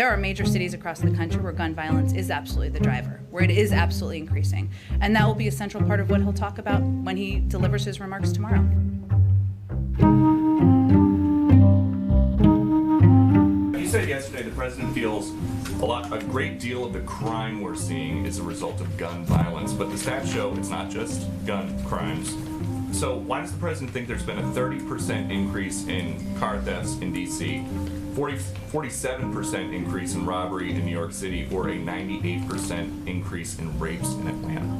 There are major cities across the country where gun violence is absolutely the driver, where it is absolutely increasing. And that will be a central part of what he'll talk about when he delivers his remarks tomorrow. You said yesterday the president feels a great deal of the crime we're seeing is a result of gun violence, but the stats show it's not just gun crimes. So why does the president think there's been a 30% increase in car thefts in D.C., 47% increase in robbery in New York City, or a 98% increase in rapes in Atlanta?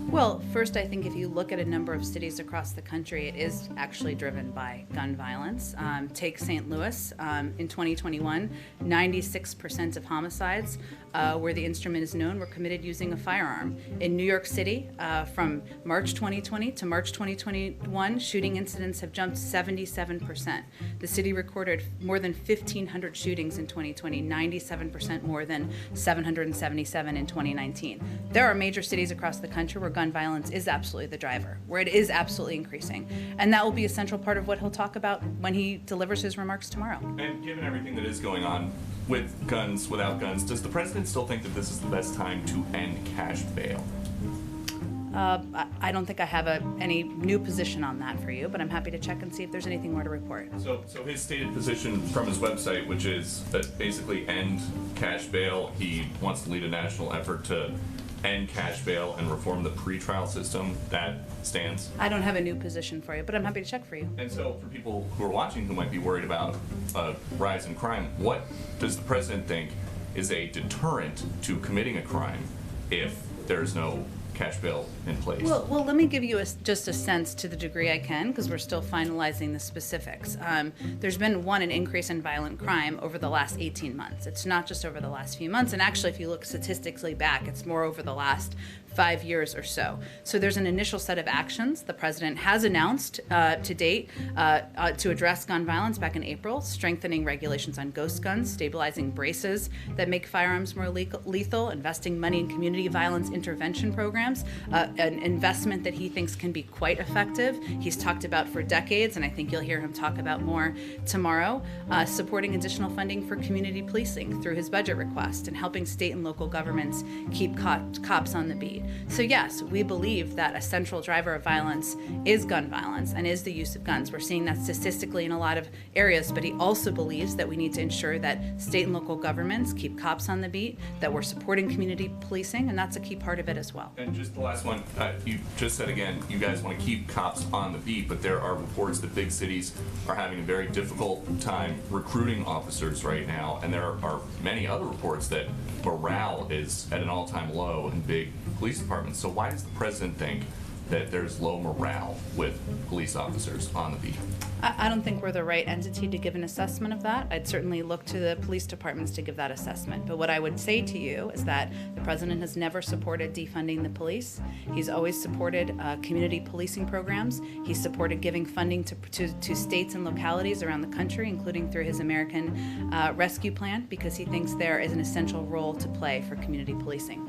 Well, first, I think if you look at a number of cities across the country, it is actually driven by gun violence. Take St. Louis. In 2021, 96% of homicides where the instrument is known were committed using a firearm. In New York City, from March 2020 to March 2021, shooting incidents have jumped 77%. The city recorded more than 1,500 shootings in 2020, 97% more than 777 in 2019. There are major cities across the country where gun violence is absolutely the driver, where it is absolutely increasing. And that will be a central part of what he'll talk about when he delivers his remarks tomorrow. And given everything that is going on with guns, without guns, does the president still think that this is the best time to end cash bail? I don't think I have any new position on that for you, but I'm happy to check and see if there's anything more to report. So his stated position from his website, which is that basically end cash bail, he wants to lead a national effort to end cash bail and reform the pretrial system, that stands? I don't have a new position for you, but I'm happy to check for you. And so for people who are watching who might be worried about a rise in crime, what does the president think is a deterrent to committing a crime if there's no cash bail in place? Well, let me give you just a sense to the degree I can, because we're still finalizing the specifics. There's been an increase in violent crime over the last 18 months. It's not just over the last few months, and actually if you look statistically back, it's more over the last 5 years or so. So there's an initial set of actions the president has announced to date to address gun violence back in April, strengthening regulations on ghost guns, stabilizing braces that make firearms more lethal, investing money in community violence intervention programs, an investment that he thinks can be quite effective. He's talked about for decades, and I think you'll hear him talk about more tomorrow, supporting additional funding for community policing through his budget request and helping state and local governments keep cops on the beat. So yes, we believe that a central driver of violence is gun violence and is the use of guns. We're seeing that statistically in a lot of areas, but he also believes that we need to ensure that state and local governments keep cops on the beat, that we're supporting community policing, and that's a key part of it as well. And just the last one, you just said again, you guys want to keep cops on the beat, but there are reports that big cities are having a very difficult time recruiting officers right now, and there are many other reports that morale is at an all-time low in big police departments. So why does the president think that there's low morale with police officers on the beat? I don't think we're the right entity to give an assessment of that. I'd certainly look to the police departments to give that assessment. But what I would say to you is that the president has never supported defunding the police. He's always supported community policing programs. He's supported giving funding to states and localities around the country, including through his American Rescue Plan, because he thinks there is an essential role to play for community policing.